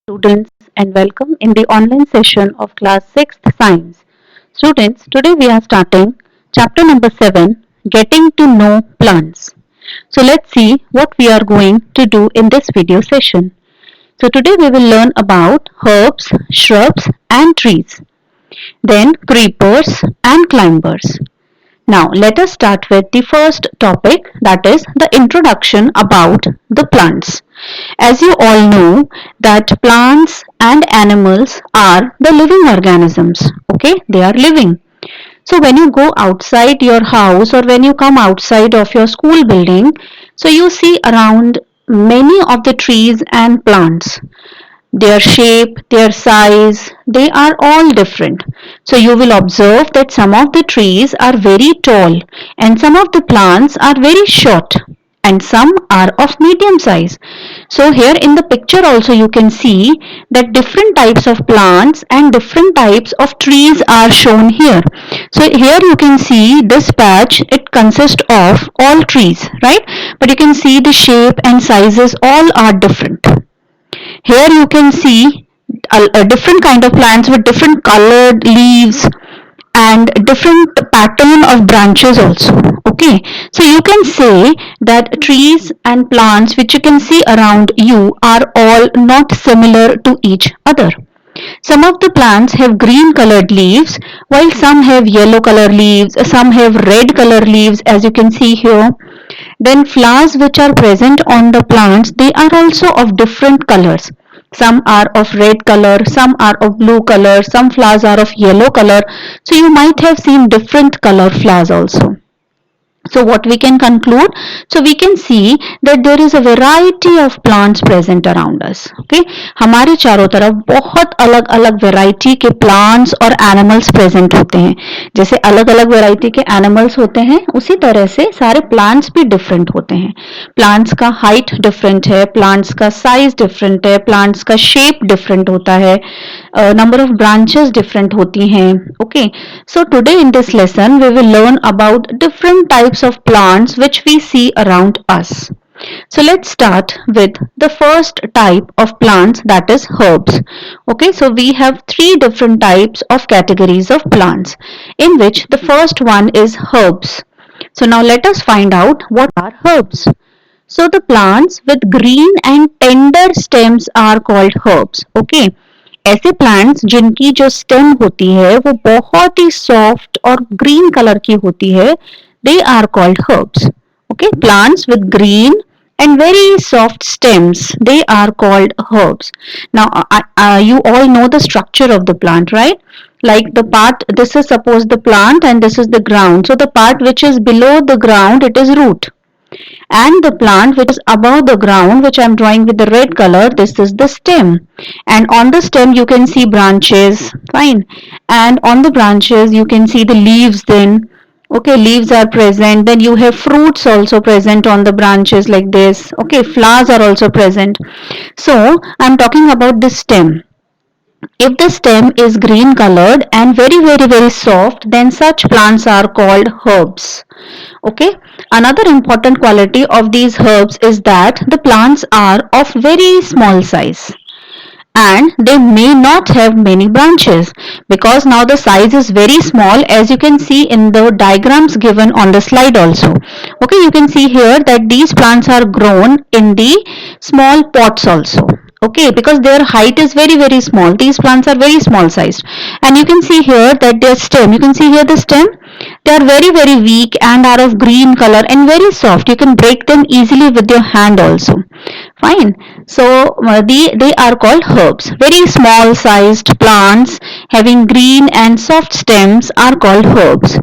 students and welcome in the online session of class 6th science. Students, today we are starting chapter number 7, getting to know plants. So let's see what we are going to do in this video session. So today we will learn about herbs, shrubs and trees, then creepers and climbers. Now let us start with the first topic, that is the introduction about the plants. As you all know that plants and animals are the living organisms. Okay, they are living. So when you go outside your house or when you come outside of your school building, so you see around many of the trees and plants. Their shape, their size, they are all different. So you will observe that some of the trees are very tall and some of the plants are very short and some are of medium size. So here in the picture also you can see that different types of plants and different types of trees are shown here. So here you can see this patch, it consists of all trees, right? But you can see the shape and sizes all are different. Here you can see a different kind of plants with different colored leaves and different pattern of branches also. Okay, so you can say that trees and plants which you can see around you are all not similar to each other. Some of the plants have green colored leaves while some have yellow color leaves, some have red color leaves as you can see here. Then flowers which are present on the plants, they are also of different colors. Some are of red color, some are of blue color, some flowers are of yellow color. So you might have seen different color flowers also. So what we can conclude? So we can see that there is a variety of plants present around us. Okay, हमारे चारों तरफ बहुत अलग अलग variety के plants और animals present होते हैं. जैसे अलग अलग वैरायटी के एनिमल्स होते हैं उसी तरह से सारे प्लांट्स भी डिफरेंट होते हैं. प्लांट्स का हाइट डिफरेंट है, प्लांट्स का साइज डिफरेंट है, प्लांट्स का शेप डिफरेंट होता है, number of branches different होती हैं. Okay, so today in this lesson we will learn about different types of plants which we see around us. So let's start with the first type of plants, that is herbs. Okay, so we have three different types of categories of plants, in which the first one is herbs. So now let us find out what are herbs. So the plants with green and tender stems are called herbs. Okay, ऐसे plants जिनकी जो stem होती है वो बहुत ही soft और green colour की होती है, they are called herbs. Okay, plants with green and very soft stems, they are called herbs. Now you all know the structure of the plant, right? Like the part, this is suppose the plant and this is the ground. So the part which is below the ground, it is root, and the plant which is above the ground, which I am drawing with the red color, this is the stem, and on the stem you can see branches, fine, and on the branches you can see the leaves. Then okay, leaves are present, then you have fruits also present on the branches like this. Okay, flowers are also present. So I'm talking about the stem. If the stem is green colored and very soft, then such plants are called herbs. Okay, another important quality of these herbs is that the plants are of very small size and they may not have many branches, because now the size is very small, as you can see in the diagrams given on the slide also. Okay, you can see here that these plants are grown in the small pots also. Okay, because their height is very small, these plants are very small sized, and you can see here that their stem, you can see here the stem, they are very weak and are of green color and very soft. You can break them easily with your hand also. Fine. So they are called herbs. Very small sized plants having green and soft stems are called herbs.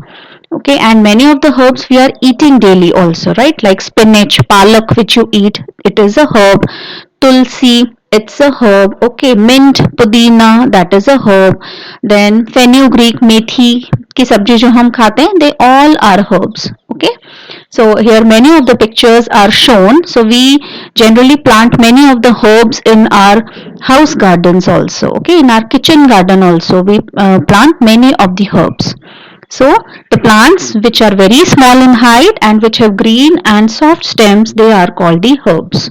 Okay, and many of the herbs we are eating daily also, right? Like spinach, palak, which you eat, it is a herb. Tulsi, it's a herb. Okay, mint, pudina, that is a herb. Then fenugreek, methi की सब्जी जो हम खाते हैं, they all are herbs. Okay, so here many of the pictures are shown. So we generally plant many of the herbs in our house gardens also. Okay, in our kitchen garden also we plant many of the herbs. So the plants which are very small in height and which have green and soft stems, they are called the herbs.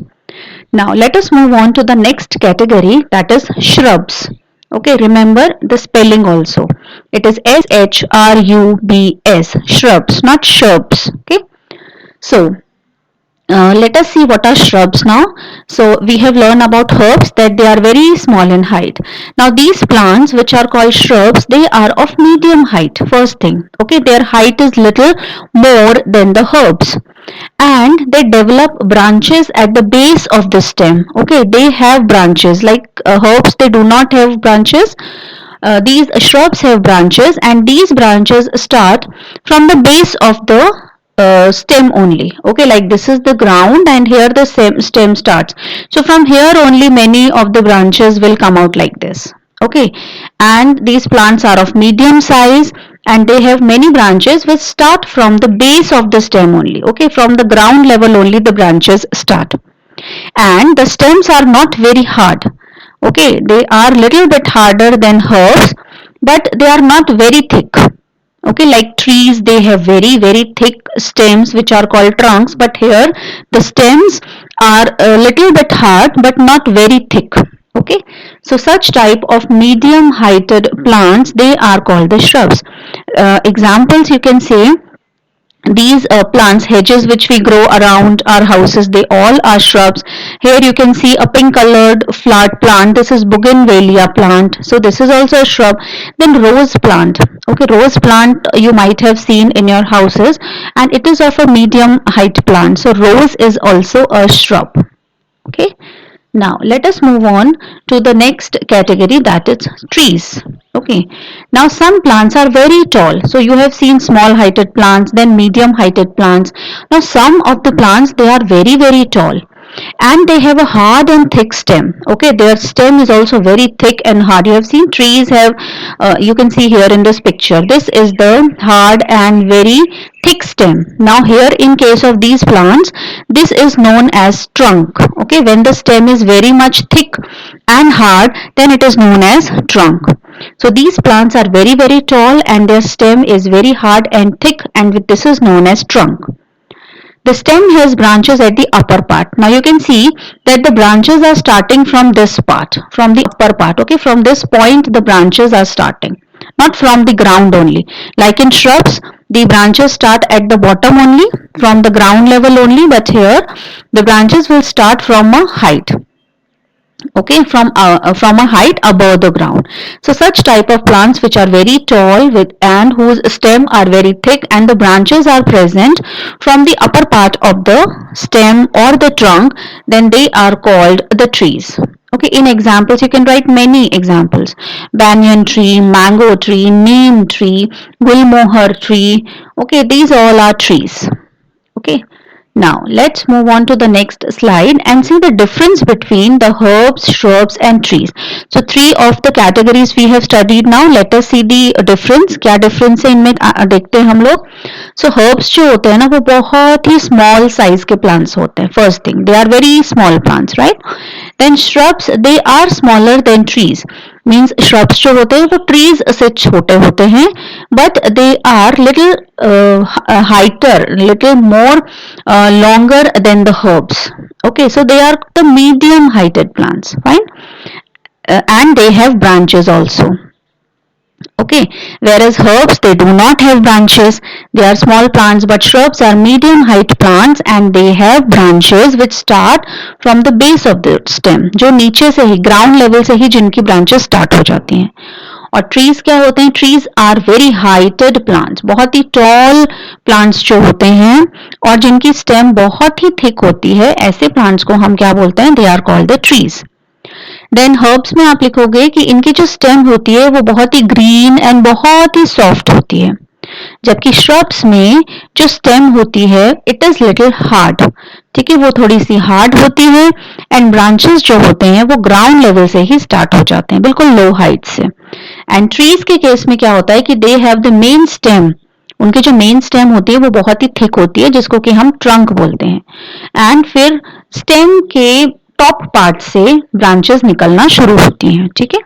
Now let us move on to the next category, that is shrubs. Okay, remember the spelling also. It is shrubs, shrubs, not shrubs. Okay, so let us see what are shrubs now. So we have learned about herbs, that they are very small in height. Now these plants which are called shrubs, they are of medium height, first thing. Okay, their height is little more than the herbs, and they develop branches at the base of the stem. Okay, they have branches like herbs, they do not have branches. These shrubs have branches, and these branches start from the base of the stem only. Okay, like this is the ground and here the stem starts. So from here only many of the branches will come out like this. Okay, and these plants are of medium size, and they have many branches which start from the base of the stem only. Okay, from the ground level only the branches start, and the stems are not very hard. Okay, they are little bit harder than herbs, but they are not very thick. Okay, like trees, they have very thick stems which are called trunks, but here the stems are a little bit hard but not very thick. Okay, so such type of medium heighted plants, they are called the shrubs. Examples you can say, these plants, hedges which we grow around our houses, they all are shrubs. Here you can see a pink colored flower plant. This is bougainvillea plant, so this is also a shrub. Then rose plant. Okay, rose plant you might have seen in your houses, and it is of a medium height plant, so rose is also a shrub. Okay, now let us move on to the next category, that is trees. Okay, now some plants are very tall. So you have seen small heighted plants, then medium heighted plants. Now some of the plants, they are very tall, and they have a hard and thick stem. Okay, their stem is also very thick and hard. You have seen trees have, you can see here in this picture, this is the hard and very thick stem. Now here in case of these plants, this is known as trunk. Okay, when the stem is very much thick and hard, then it is known as trunk. So these plants are very tall, and their stem is very hard and thick, and this is known as trunk. The stem has branches at the upper part. Now you can see that the branches are starting from this part, from the upper part. Okay, from this point the branches are starting, not from the ground only. Like in shrubs, the branches start at the bottom only, from the ground level only, but here the branches will start from a height. Okay, from a height above the ground. So such type of plants which are very tall and whose stem are very thick, and the branches are present from the upper part of the stem or the trunk, then they are called the trees. Okay, in examples you can write many examples: banyan tree, mango tree, neem tree, gulmohar tree. Okay, these all are trees. Okay, now let's move on to the next slide and see the difference between the herbs, shrubs and trees. So three of the categories we have studied. Now let us see the difference. क्या difference है इनमें देखते हैं हम लोग. So herbs जो होते हैं ना, वो बहुत ही small size के plants होते हैं. First thing, they are very small plants, right? Then shrubs, they are smaller than trees. Means shrubs जो होते हैं वो ट्रीज से छोटे होते हैं, but they are little heighter, little more longer than the herbs. Okay, so they are the medium heighted plants, fine, and they have branches also. Okay, whereas herbs, they do not have branches, they are small plants, but shrubs are medium height plants and they have branches which start from the base of the stem, जो नीचे से ही ground level से ही जिनकी branches start हो जाती हैं. और trees क्या होते हैं? Trees are very heighted plants, बहुत ही टॉल प्लांट्स जो होते हैं और जिनकी स्टेम बहुत ही थिक होती है, ऐसे प्लांट्स को हम क्या बोलते हैं? They are called the trees. Then herbs में आप लिखोगे कि इनकी जो स्टेम होती है वो बहुत ही ग्रीन एंड बहुत ही सॉफ्ट होती है, जबकि श्रब्स में जो स्टेम होती है इट इज लिटिल हार्ड. ठीक है, वो थोड़ी सी हार्ड होती है एंड ब्रांचेस जो होते हैं वो ग्राउंड लेवल से ही स्टार्ट हो जाते हैं, बिल्कुल लो हाइट से. एंड ट्रीज के केस में क्या होता है कि they have the main stem, उनकी जो मेन स्टेम होती है वो बहुत ही थिक होती है, जिसको कि हम ट्रंक बोलते हैं. एंड फिर स्टेम के टॉप पार्ट से ब्रांचेस निकलना शुरू होती हैं. ठीक है,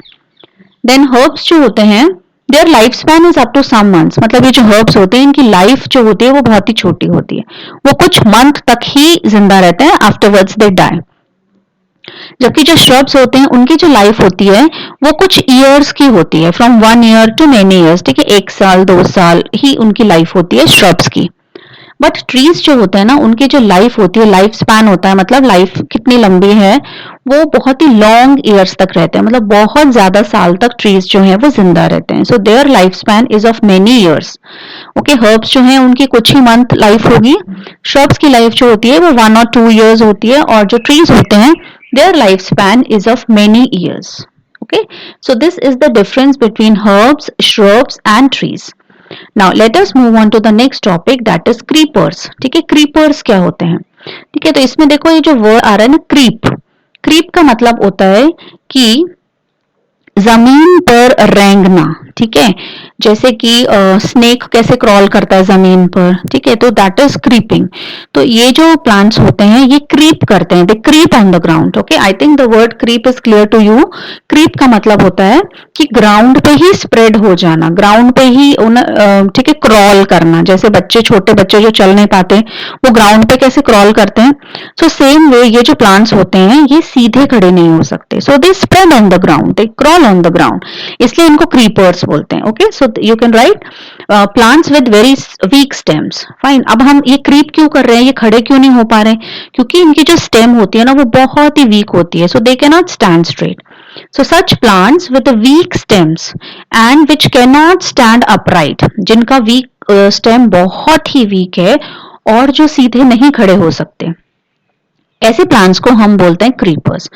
देन हर्ब्स जो होते हैं their life span is up to some months, मतलब ये जो हर्ब्स होते हैं इनकी लाइफ जो होती है वो बहुत ही छोटी होती है, वो कुछ मंथ तक ही जिंदा रहते हैं, आफ्टरवर्ड्स दे डाई. जबकि जो श्रब्स होते हैं उनकी जो लाइफ होती है वो कुछ ईयर्स की होती है, from 1 year to many years, ठीक है, 1 साल 2 साल ही उनकी लाइफ होती है श्रब्स की। बट ट्रीज जो होते हैं ना, उनकी जो लाइफ होती है, लाइफ स्पैन होता है, मतलब लाइफ कितनी लंबी है, वो बहुत ही लॉन्ग ईयर्स तक रहते हैं, मतलब बहुत ज्यादा साल तक ट्रीज जो है वो जिंदा रहते हैं। So there life span is of many years. Okay, herbs जो है उनकी कुछ ही मंथ लाइफ होगी, श्रब्स की लाइफ जो होती है वो 1 और 2 ईयर्स होती है, और जो ट्रीज होते हैं their life span is of many years. Okay, so this is the difference between herbs, shrubs and trees. Now let us move on to the next topic, that is creepers. ठीक है, creepers क्या होते हैं? ठीक है, तो इसमें देखो ये जो वर्ड आ रहा है ना creep, creep का मतलब होता है कि जमीन पर रेंगना। ठीक है, जैसे कि स्नेक कैसे क्रॉल करता है जमीन पर, ठीक है, तो दैट इज क्रीपिंग। तो ये जो प्लांट्स होते हैं ये क्रीप करते हैं, they creep on the ground. Okay, I think the word creep is clear to you. Creep का मतलब होता है कि ग्राउंड पे ही स्प्रेड हो जाना, ग्राउंड पे ही ठीक है क्रॉल करना। जैसे बच्चे, छोटे बच्चे जो चल नहीं पाते वो ग्राउंड पे कैसे क्रॉल करते हैं, सो सेम वे ये जो प्लांट्स होते हैं ये सीधे खड़े नहीं हो सकते, so they spread on the ground, they crawl on the ground, इसलिए इनको क्रीपर्स बोलते हैं। Okay, so you can write plants with very weak stems. Fine, अब हम ये क्रीप क्यों कर रहे हैं, ये खड़े क्यों नहीं हो पा रहे, क्योंकि इनकी जो स्टेम होती है ना वो बहुत ही वीक होती है, so they can not stand straight. So such plants with weak stems and which cannot stand upright, जिनका weak stem बहुत ही weak है और जो सीधे नहीं खड़े हो सकते, ऐसे प्लांट्स को हम बोलते हैं creepers.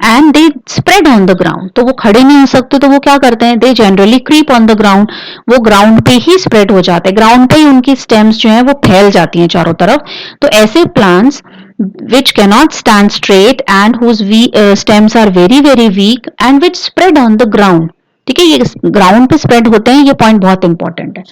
And they spread on the ground, तो वो खड़े नहीं हो सकते तो वो क्या करते हैं, they generally creep on the ground, वो ग्राउंड पे ही स्प्रेड हो जाते हैं, ग्राउंड पे ही उनकी स्टेम्स जो है वो फैल जाती हैं चारों तरफ। तो ऐसे plants which cannot stand straight and whose stems are very very weak and which spread on the ground। ठीक है, ये ग्राउंड पे स्प्रेड होते हैं, ये पॉइंट बहुत इंपॉर्टेंट है।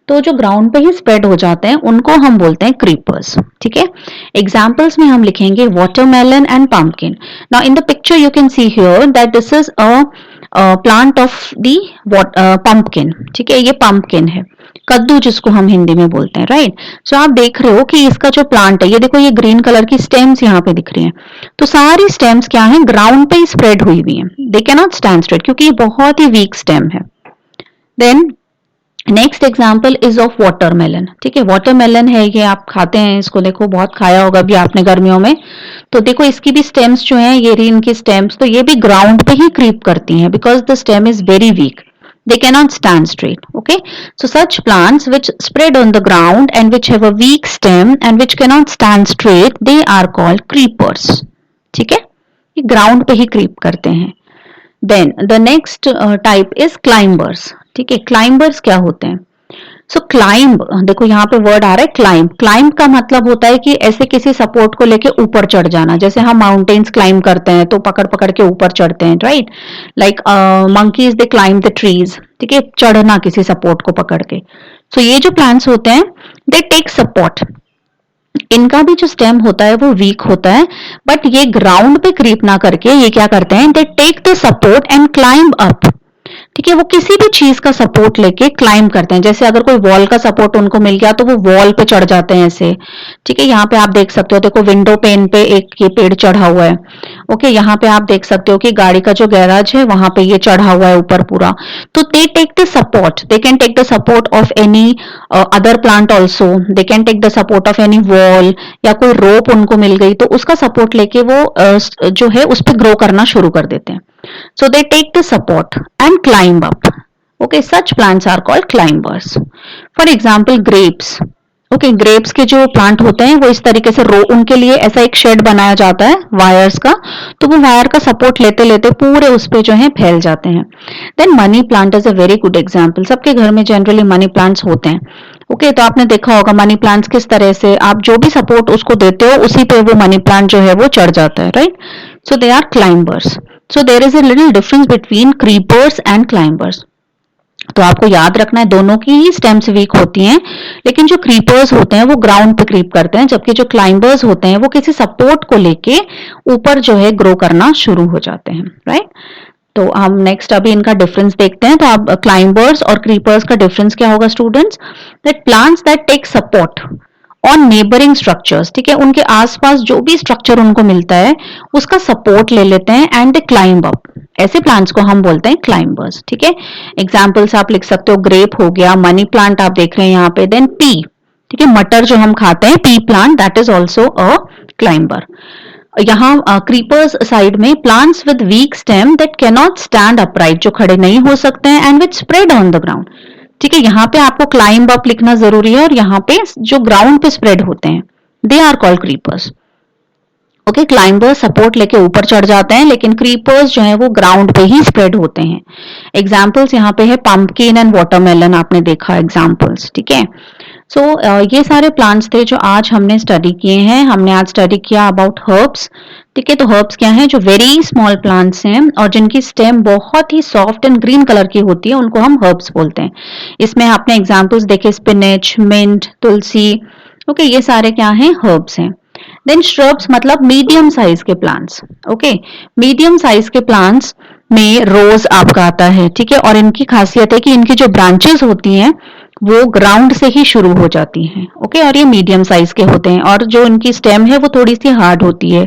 तो जो ग्राउंड पे ही स्प्रेड हो जाते हैं उनको हम बोलते हैं क्रीपर्स। ठीक है, एग्जांपल्स में हम लिखेंगे watermelon and pumpkin. Now in the picture you can see here that this is a plant of the pumpkin. ठीक है, ये पंपकिन है, कद्दू जिसको हम हिंदी में बोलते हैं, राइट। सो आप देख रहे हो कि इसका जो प्लांट है, ये देखो ये ग्रीन कलर की स्टेम्स यहाँ पे दिख रही हैं, तो सारी स्टेम्स क्या है, ग्राउंड पे ही स्प्रेड हुई हुई हैं, they can not stand straight क्योंकि ये बहुत ही वीक स्टेम है। Then next example is of watermelon. ठीक है, वाटरमेलन है, ये आप खाते हैं, इसको देखो बहुत खाया होगा भी आपने गर्मियों में। तो देखो इसकी भी स्टेम्स जो हैं, ये रही इनकी स्टेम्स, तो ये भी ग्राउंड पे ही क्रीप करती हैं because the stem is very weak, they cannot stand straight. Okay, so such plants which spread on the ground and which have a weak stem and which cannot stand straight, they are called creepers. ठीक है, ये ground पे ही creep करते हैं। Then the next type is climbers. ठीक है, climbers क्या होते हैं, सो क्लाइंब, देखो यहाँ पे वर्ड आ रहा है क्लाइंब। क्लाइंब का मतलब होता है कि ऐसे किसी सपोर्ट को लेके ऊपर चढ़ जाना, जैसे हम माउंटेन्स क्लाइंब करते हैं तो पकड़ पकड़ के ऊपर चढ़ते हैं, right. Like monkeys they climb the trees. ठीक है, चढ़ना किसी सपोर्ट को पकड़ के। सो ये जो प्लांट्स होते हैं दे टेक सपोर्ट, इनका भी जो स्टेम होता है वो वीक होता है, बट ये ग्राउंड पे क्रीप ना करके ये क्या करते हैं, they take the support and climb up. ठीक है, वो किसी भी चीज का सपोर्ट लेके क्लाइंब करते हैं, जैसे अगर कोई वॉल का सपोर्ट उनको मिल गया तो वो वॉल पे चढ़ जाते हैं ऐसे। ठीक है, यहाँ पे आप देख सकते हो, देखो विंडो पेन पे एक ये पेड़ चढ़ा हुआ है। ओके, यहाँ पे आप देख सकते हो कि गाड़ी का जो गैराज है वहां पे ये चढ़ा हुआ है ऊपर पूरा। तो they take the support, they can take the support of any other plant also, they can take the support of any wall, या कोई रोप उनको मिल गई तो उसका सपोर्ट लेके वो जो है उस पर ग्रो करना शुरू कर देते हैं। So they take the support and climb up. Okay, such plants are called climbers. For example, grapes. Okay, grapes के जो प्लांट होते हैं वो इस तरीके से रो, उनके लिए ऐसा एक शेड बनाया जाता है वायर्स का, तो वो वायर का सपोर्ट लेते लेते पूरे उस पे जो है फैल जाते हैं। Then money plant is a very good example. सबके घर में जनरली मनी प्लांट्स होते हैं। ओके, तो आपने देखा होगा मनी प्लांट्स किस तरह से आप जो भी सपोर्ट उसको देते हो उसी पे वो मनी प्लांट जो है वो चढ़ जाता है, right. So they are climbers. So there is a little difference between creepers and climbers. तो आपको याद रखना है दोनों की ही स्टेम्स वीक होती हैं, लेकिन जो क्रीपर्स होते हैं वो ग्राउंड पे क्रीप करते हैं, जबकि जो क्लाइंबर्स होते हैं वो किसी सपोर्ट को लेके ऊपर जो है ग्रो करना शुरू हो जाते हैं, राइट। तो हम नेक्स्ट अभी इनका डिफरेंस देखते हैं। तो आप क्लाइंबर्स और क्रीपर्स का डिफरेंस क्या होगा students, that plants that take support on neighbouring structures, ठीक है, उनके आसपास जो भी स्ट्रक्चर उनको मिलता है उसका सपोर्ट ले लेते हैं एंड दे क्लाइंब अप। ऐसे प्लांट्स को हम बोलते हैं क्लाइंबर्स, ठीक है। एग्जाम्पल्स आप लिख सकते हो, ग्रेप हो गया, मनी प्लांट आप देख रहे हैं यहाँ पे, देन पी, ठीक है, मटर जो हम खाते हैं, P plant, that is also a climber. यहाँ क्रीपर्स साइड में plants with weak stem that can not stand upright, जो खड़े नहीं हो सकते हैं, and which spread on the ground, ठीक है। यहाँ पे आपको क्लाइंब अप लिखना जरूरी है, और यहाँ पे जो ग्राउंड पे स्प्रेड होते हैं they are called creepers. Okay, climbers support लेके ऊपर चढ़ जाते हैं, लेकिन क्रीपर्स जो है वो ग्राउंड पे ही स्प्रेड होते हैं। एग्जाम्पल्स यहाँ पे है पंपकिन एंड वाटरमेलन, आपने देखा एग्जाम्पल्स, ठीक है। सो ये सारे प्लांट्स थे जो आज हमने स्टडी किए हैं। हमने आज स्टडी किया अबाउट हर्ब्स, ठीक है। तो हर्ब्स क्या है, जो वेरी स्मॉल प्लांट्स हैं और जिनकी स्टेम बहुत ही सॉफ्ट एंड ग्रीन कलर की होती है, उनको हम हर्ब्स बोलते हैं। इसमें आपने एग्जाम्पल्स देखे, स्पिनच, मिंट, तुलसी, ओके, ये सारे क्या हैं, हर्ब्स हैं। देन श्रब्स मतलब मीडियम साइज के प्लांट्स, ओके, मीडियम साइज के प्लांट्स में रोज आपका आता है, ठीक है। और इनकी खासियत है कि इनकी जो ब्रांचेस होती हैं वो ग्राउंड से ही शुरू हो जाती हैं, ओके, और ये मीडियम साइज के होते हैं, और जो इनकी स्टेम है वो थोड़ी सी हार्ड होती है।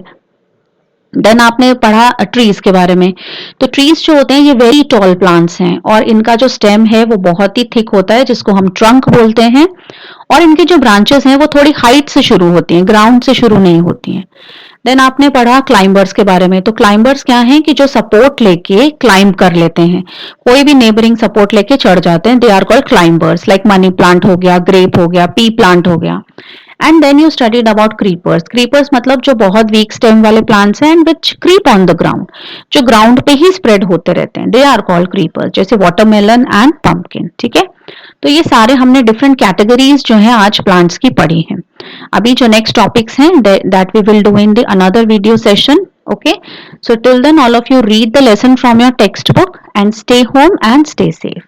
देन आपने पढ़ा ट्रीज के बारे में, तो ट्रीज जो होते हैं ये वेरी टॉल प्लांट्स हैं, और इनका जो स्टेम है वो बहुत ही थिक होता है, जिसको हम ट्रंक बोलते हैं, और इनकी जो ब्रांचेस हैं वो थोड़ी हाइट से शुरू होती हैं, ग्राउंड से शुरू नहीं होती हैं। देन आपने पढ़ा क्लाइंबर्स के बारे में, तो क्लाइंबर्स क्या हैं कि जो सपोर्ट लेके क्लाइंब कर लेते हैं, कोई भी नेबरिंग सपोर्ट लेके चढ़ जाते हैं, they are called climbers, like money plant हो गया, ग्रेप हो गया, पी प्लांट हो गया। And then you studied about creepers, creepers मतलब जो बहुत वीक स्टेम वाले प्लांट्स हैं and which creep on the ground, जो ग्राउंड पे ही स्प्रेड होते रहते हैं, दे आर कॉल्ड क्रीपर्स, जैसे वाटरमेलन एंड पंपकिन, ठीक है। तो ये सारे हमने डिफरेंट कैटेगरीज जो है आज प्लांट्स की पढ़ी हैं। अभी जो नेक्स्ट टॉपिक्स हैं that we will do in the another video session, okay, so till then all of you read the lesson from your textbook and stay home and stay safe.